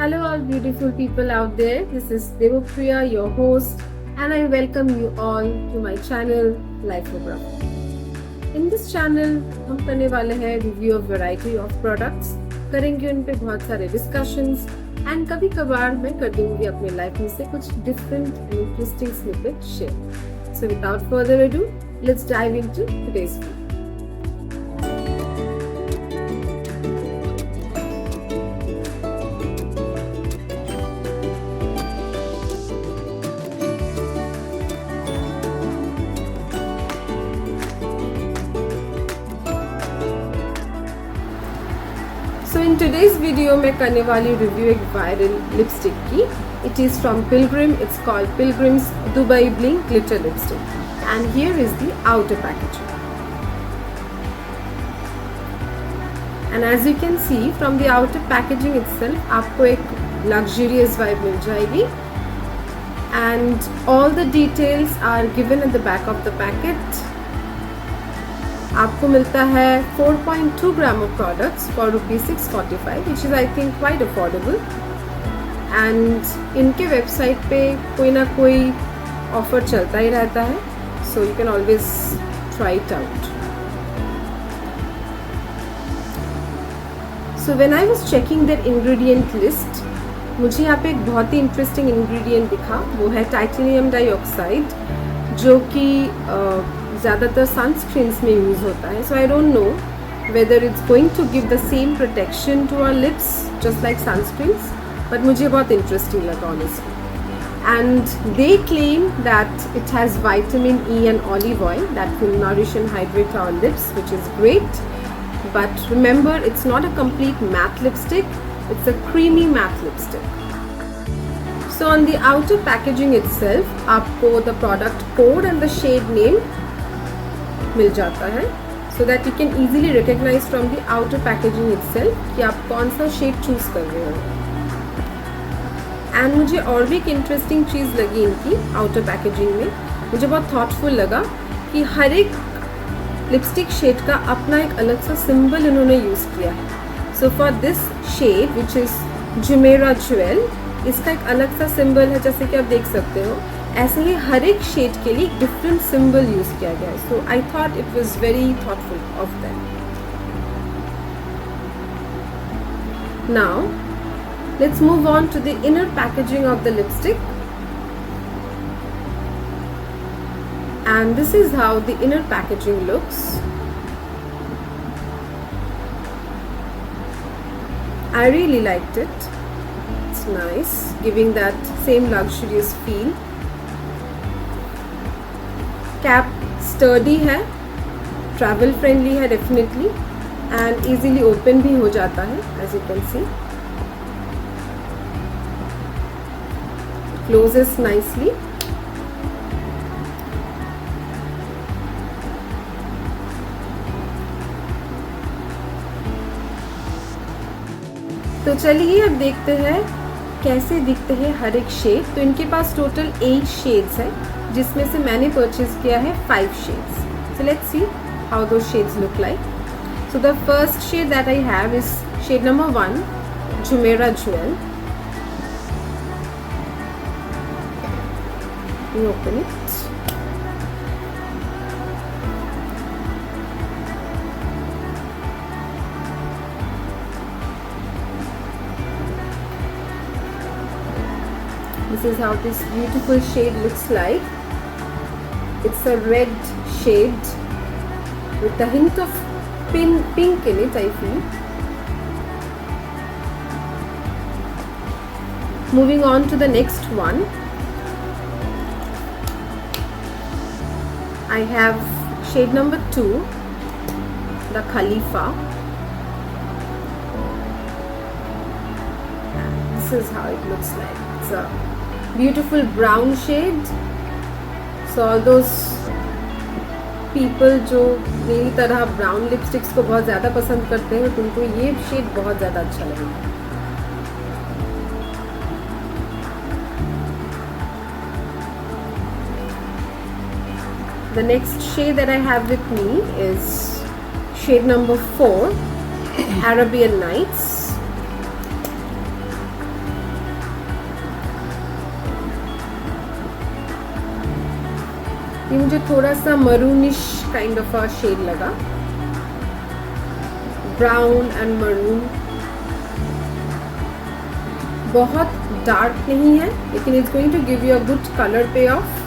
Hello all beautiful people out there. This is Devapriya, your host, and I welcome you all to my channel Lifeography. In this channel हम करने वाले हैं review of variety of products, करेंगे उन पे बहुत सारे discussions and कभी कभार मैं कर दूंगी अपनी लाइफ में से कुछ different and interesting snippet share. So without further ado, let's dive into today's video. So in today's video मैं करने वाली रिव्यू एक वायरल लिपस्टिक की. It is from Pilgrim. It's called Pilgrim's Dubai Bling Glitter Lipstick. And here is the outer packaging. And as you can see from the outer packaging itself, आपको एक luxurious vibe मिल जाएगी. And all the details are given at the back of the packet. आपको मिलता है 4.2 gram of products for ₹645 which is I think quite affordable. And इनके website पे कोई ना कोई ऑफर चलता ही रहता है, so you can always try it out. So when I was checking that ingredient list, मुझे यहाँ पे एक बहुत ही इंटरेस्टिंग इंग्रेडिएंट दिखा. वो है टाइटेनियम डाइऑक्साइड, जो कि ज़्यादातर सनस्क्रीन्स में यूज़ होता है. So I don't know whether it's going to give the same protection to our lips just like sunscreens, but मुझे बहुत इंटरेस्टिंग लगा honestly. And they claim that it has vitamin E and olive oil that will nourish and hydrate our lips, which is great. But remember, it's not a complete matte lipstick, it's a creamy matte lipstick. So on the outer packaging itself, आपको the product code and the shade name मिल जाता है, so that you can easily recognize from the outer packaging itself कि आप कौन सा shade choose कर रहे हो. And मुझे और भी एक interesting चीज़ लगी इनकी outer packaging में. मुझे बहुत thoughtful लगा कि हर एक लिपस्टिक शेड का अपना एक अलग सा सिंबल इन्होंने यूज़ किया है. So for this shade which is Jumeirah Jewel, इसका एक अलग सा सिंबल है, जैसे कि आप देख सकते हो. ऐसे ही हर एक शेड के लिए डिफरेंट सिंबल यूज किया गया है. So I thought it was very thoughtful of them. Now let's move on to the inner packaging of the lipstick. And this is how the inner packaging looks. I really liked it. It's nice, giving that same luxurious feel. Cap sturdy है, travel friendly है definitely, and easily open भी हो जाता है, as you can see. Closes nicely. तो चलिए अब देखते हैं कैसे दिखते हैं हर एक शेड. तो इनके पास टोटल 8 शेड्स है, जिसमें से मैंने परचेज किया है 5 shades. So let's see how do shades look like. So the first shade that I have is shade number 1, Jumeirah Jewel. You open it. This is how this beautiful shade looks like. It's a red shade with a hint of pink in it, I feel. Moving on to the next one, I have shade number 2, the Khalifa. This is how it looks like. It's a beautiful brown shade. So all those people जो मेरी तरह brown lipsticks को बहुत ज़्यादा पसंद करते हैं, तो उनको ये शेड बहुत ज़्यादा अच्छा लगेगा. The next shade that I have with me is shade number 4, Arabian Nights. ये मुझे थोड़ा सा maroonish kind of a shade लगा, ब्राउन एंड मरून। बहुत डार्क नहीं है लेकिन it's going to give you a good colour payoff.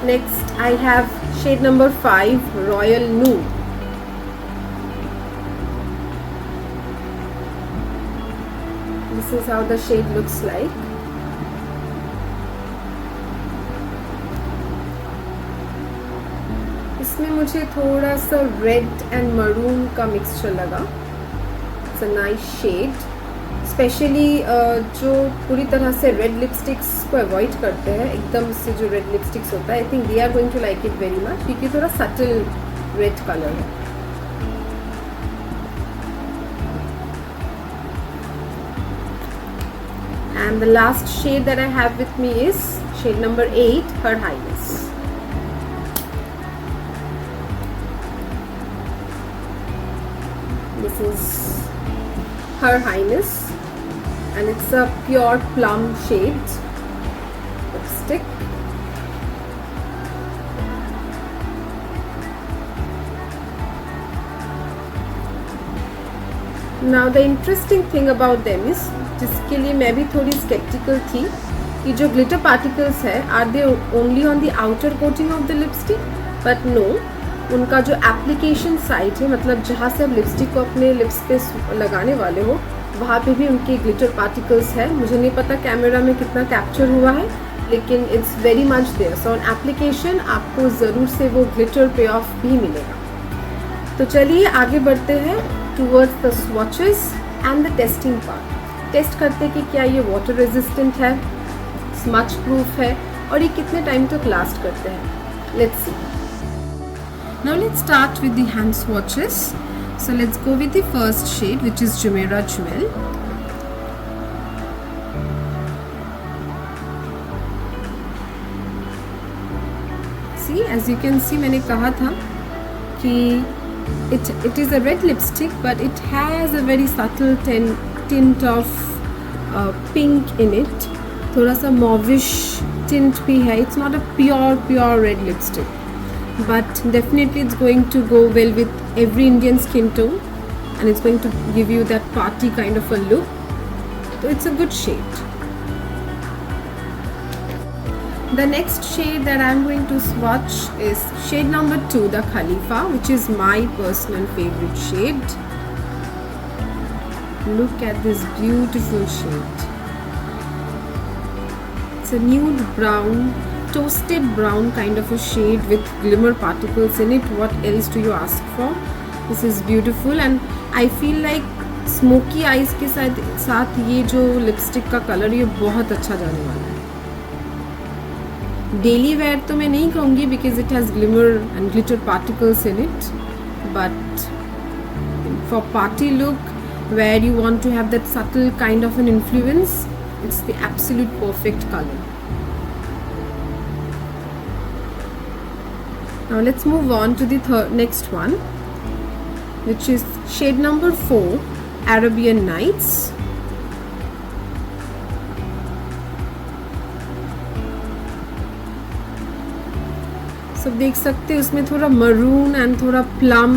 Next I have shade number 5, Royal Nude. This is how the shade looks like. इसमें मुझे थोड़ा सा red and maroon का mixture लगा। It's a nice shade, specially जो पूरी तरह से रेड लिपस्टिक्स को अवॉइड करते हैं, एकदम से जो रेड लिपस्टिक्स होता है, I think they are going to like it very much, क्योंकि थोड़ा सटल रेड कलर है। And the last shade that I have with me is shade number 8, Her Highness. This is Her Highness and it's a pure plum shade lipstick. Now the interesting thing about them is, जिसके लिए मैं भी थोड़ी sceptical थी कि जो glitter particles है are they only on the outer coating of the lipstick, but no, उनका जो एप्लीकेशन साइट है, मतलब जहाँ से आप लिपस्टिक को अपने लिप्स पे लगाने वाले हो, वहाँ पे भी उनके ग्लिटर पार्टिकल्स है। मुझे नहीं पता कैमरा में कितना कैप्चर हुआ है, लेकिन it's very much there. So on application आपको ज़रूर से वो ग्लिटर पे ऑफ भी मिलेगा। तो चलिए आगे बढ़ते हैं towards the swatches and the testing part. Test करते कि क्या ये वाटर रेजिस्टेंट है, स्मच प्रूफ है और ये कितने टाइम तक लास्ट करते हैं। Let's see. Now let's start with the hand swatches. So let's go with the first shade which is Jumeirah jewel. See, as you can see, मैंने कहा था कि it is a red lipstick but it has a very subtle tint of pink in it, थोड़ा सा mauvish tint भी है। It's not a pure red lipstick but definitely it's going to go well with every Indian skin tone and it's going to give you that party kind of a look, so it's a good shade. The next shade that I'm going to swatch is shade number 2, the Khalifa, which is my personal favorite shade. Look at this beautiful shade. It's a nude brown, toasted brown kind of a shade with glimmer particles in it. What else do you ask for? This is beautiful and I feel like smoky eyes के साथ ये जो lipstick का colour, ये बहुत अच्छा जाने वाला है। डेली वेयर तो मैं नहीं कहूँगी because it has glimmer and glitter particles in it, but for party look where you want to have that subtle kind of an influence, it's the absolute perfect colour. Now let's move on to the next one, which is shade number 4, Arabian Nights. सब देख सकते हैं उसमें थोड़ा maroon and थोड़ा plum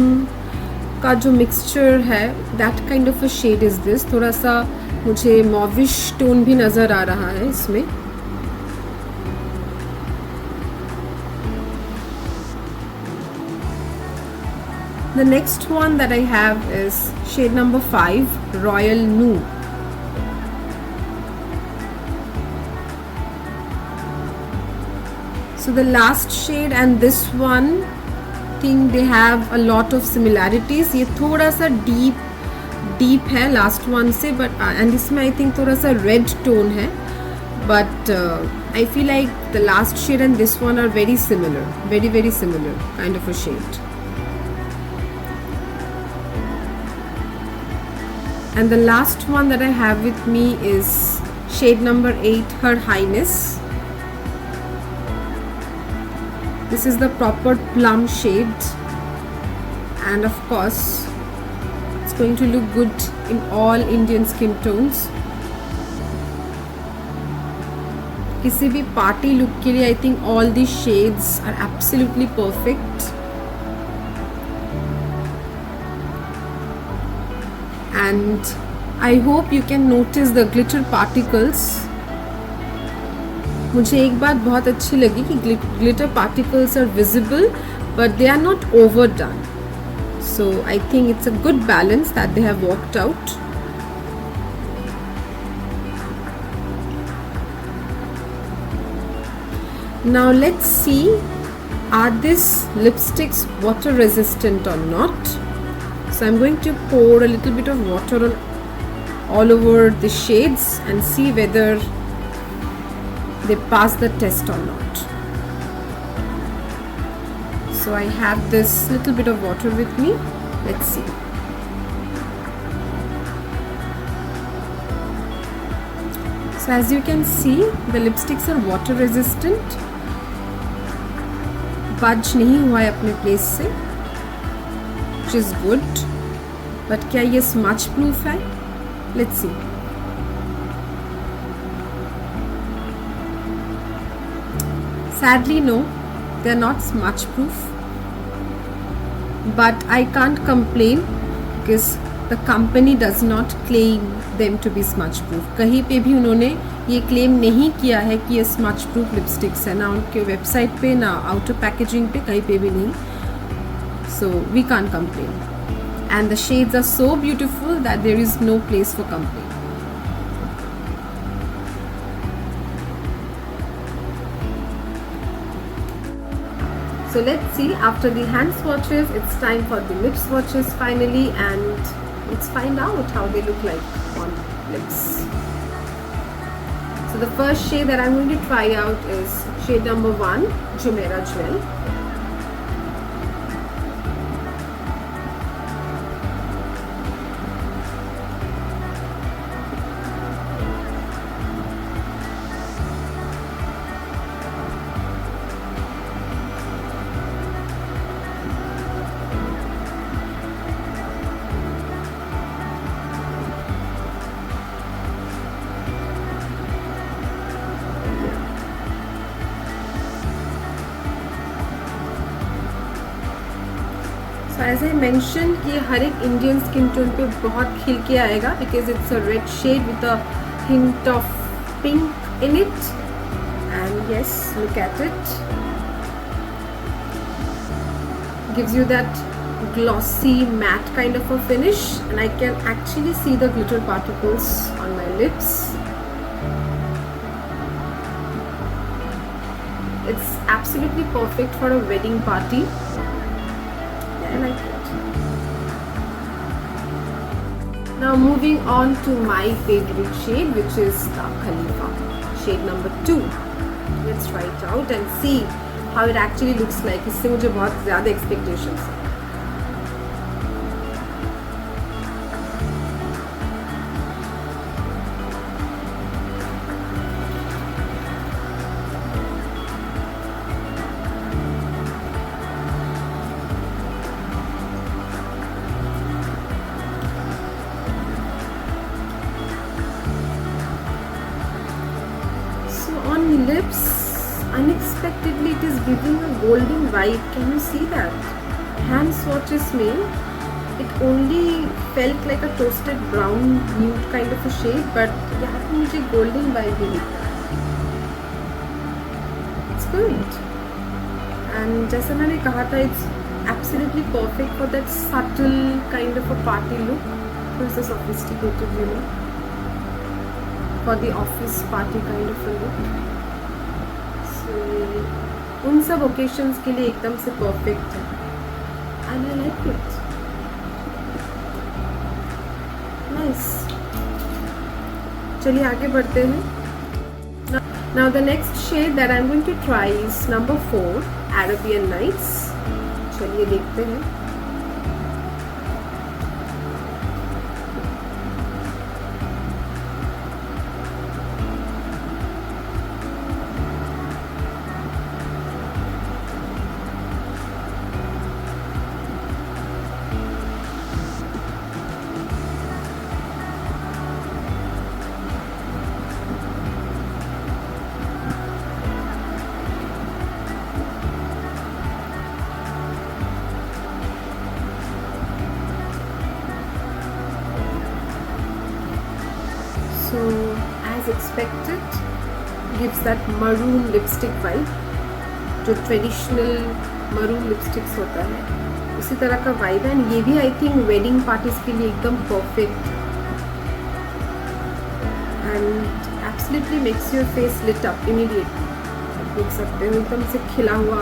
का जो mixture है, that kind of a shade is this. थोड़ा सा मुझे मॉविश टोन भी नज़र आ रहा है इसमें. The next one that I have is shade number 5, Royal Nude. So the last shade and this one, I think they have a lot of similarities. ये थोड़ा सा deep है last one से, but and इसमें I think थोड़ा सा red tone है, but I feel like the last shade and this one are very similar, very similar kind of a shade. And the last one that I have with me is shade number 8, Her Highness. This is the proper plum shade, and of course it's going to look good in all Indian skin tones. किसी भी party look के लिए I think all these shades are absolutely perfect. And I hope you can notice the glitter particles. मुझे एक बात बहुत अच्छी लगी कि glitter particles are visible but they are not overdone. So I think it's a good balance that they have worked out. Now let's see, are these lipsticks water resistant or not? So I'm going to pour a little bit of water all over the shades and see whether they pass the test or not. So I have this little bit of water with me. Let's see. So as you can see, the lipsticks are water resistant. Budge नहीं हुआ है अपने place से, which is good. But क्या ये smudge proof है? Let's see. Sadly no, they are not smudge proof. But I can't complain because the company does not claim them to be smudge proof. कहीं पे भी उन्होंने ये claim नहीं किया है कि ये smudge proof lipsticks है, ना उनके website पे ना outer packaging पे, कहीं पे भी नहीं. So we can't complain. And the shades are so beautiful that there is no place for complaint. So let's see, after the hand swatches, it's time for the lip swatches finally, and let's find out how they look like on lips. So the first shade that I'm going to try out is shade number 1, Jumeirah Jewel. So as I mentioned कि हर एक Indian skin tone पे बहुत खिल के आएगा because it's a red shade with a hint of pink in it. And yes, look at it. Gives you that glossy matte kind of a finish, and I can actually see the glitter particles on my lips. It's absolutely perfect for a wedding party. I like it. Now moving on to my favorite shade, which is Dark Khalifa, shade number 2. Let's try it out and see how it actually looks like. इससे मुझे बहुत ज़्यादा expectations हैं. On lips, unexpectedly it is giving a golden vibe. Can you see that? Hand swatches में it only felt like a toasted brown nude kind of a shade, but यहाँ पे मुझे golden vibe भी दिख रहा है. It's good. And जैसा मैंने कहा था, it's absolutely perfect for that subtle kind of a party look. It's a sophisticated, you know, for the office party kind of a look. So उन सब occasions के लिए एकदम से perfect है. And I like it. Nice. चलिए आगे बढ़ते हैं. Now the next shade that I'm going to try is number 4, Arabian Nights. चलिए देखते हैं. as expected, gives that maroon lipstick vibe, जो ट्रेडिशनल मरून लिपस्टिक्स होता है उसी तरह का वाइब है। एंड ये भी आई थिंक वेडिंग पार्टीज के लिए एकदम perfect and absolutely makes your face lit up immediately. देख सकते हो एकदम से खिला हुआ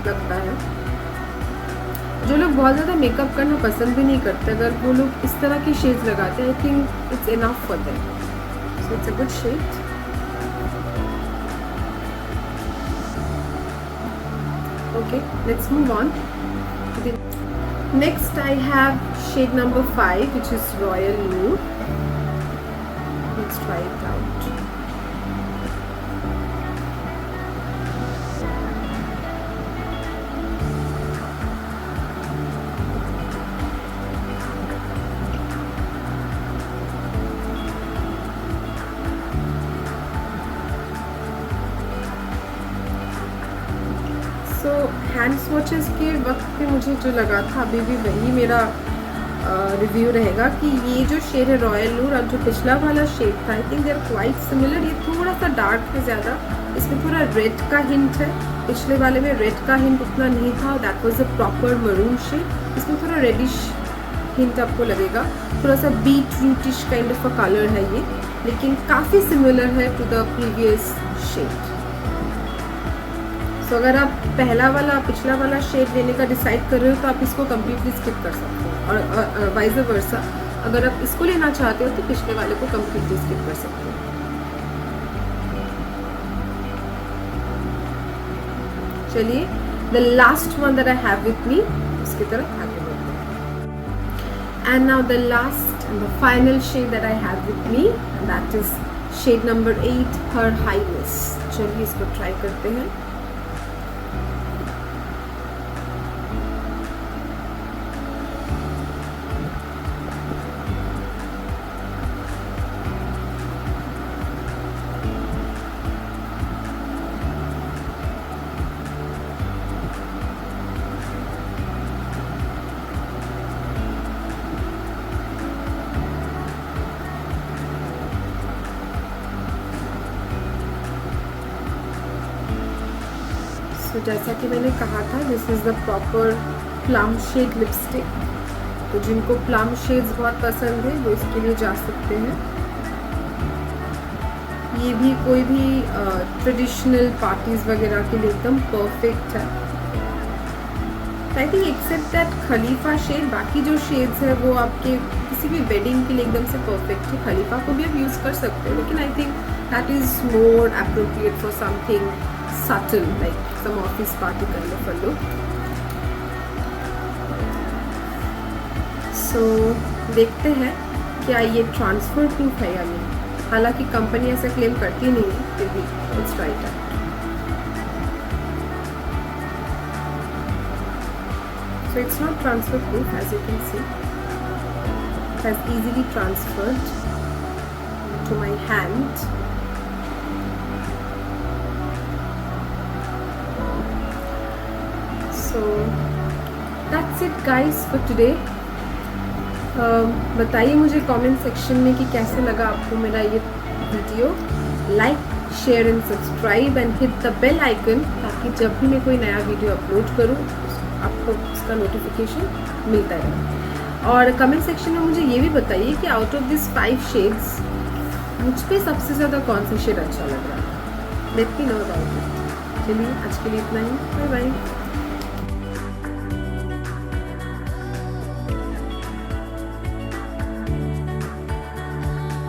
लगता है। जो लोग बहुत ज़्यादा मेकअप करना पसंद भी नहीं करते, अगर वो लोग इस तरह की शेड्स लगाते हैं, I think it's enough for them. So it's a good shade. Okay, let's move on. Next I have shade number 5, which is Royal Nude. Let's try it out. तो हैंड स्वॉचेस के वक्त पे मुझे जो लगा था, अभी भी वही मेरा रिव्यू रहेगा कि ये जो शेड है रॉयल नूर और जो पिछला वाला शेड था, I think they are quite similar. ये थोड़ा सा डार्क है ज़्यादा, इसमें थोड़ा रेड का हिंट है। पिछले वाले में रेड का हिंट उतना नहीं था, that was a proper maroon shade. इसमें थोड़ा रेडिश हिंट आपको लगेगा, थोड़ा सा beetrootish kind of a colour है ये, लेकिन काफ़ी सिमिलर है to the previous shade. So अगर आप पहला वाला पिछला वाला शेड लेने का डिसाइड कर रहे हो तो आप इसको कम्प्लीटली स्किप कर सकते हो, और वाइज वर्सा अगर आप इसको लेना चाहते हो तो पिछले वाले को कम्प्लीटली स्किप कर सकते हो। चलिए, the last one that I have with me, इसकी तरफ आगे बढ़ते हैं। And now the last and the final shade that I have with me, that is shade number 8, her highness. चलिए इसको ट्राई करते हैं। तो जैसा कि मैंने कहा था, this is the proper plum shade lipstick. तो जिनको प्लम शेड्स बहुत पसंद है वो इसके लिए जा सकते हैं। ये भी कोई भी ट्रेडिशनल पार्टीज़ वगैरह के लिए एकदम परफेक्ट है। I think except that Khalifa shade, बाकी जो शेड्स है वो आपके किसी भी वेडिंग के लिए एकदम से परफेक्ट है। खलीफा को भी आप यूज़ कर सकते हो, लेकिन I think that is more appropriate for something subtle, like some office party kind of a look. So देखते हैं क्या ये ट्रांसफर प्रूफ है या नहीं। हालांकि कंपनी ऐसा क्लेम करती नहीं है, फिर भी let's try it out. So it's not transfer proof, as you can see. It has easily transferred to my hand. So that's it guys for today. बताइए मुझे कमेंट सेक्शन में कि कैसे लगा आपको मेरा ये video. Like, share and subscribe and hit the bell icon, ताकि जब भी मैं कोई नया वीडियो अपलोड करूँ आपको उसका नोटिफिकेशन मिलता रहे। और कमेंट सेक्शन में मुझे ये भी बताइए कि आउट ऑफ दिस 5 शेड्स मुझ पे सबसे ज़्यादा कौन सा शेड अच्छा लग रहा है। Let me know about it. चलिए आज के लिए इतना ही, बाय बाय।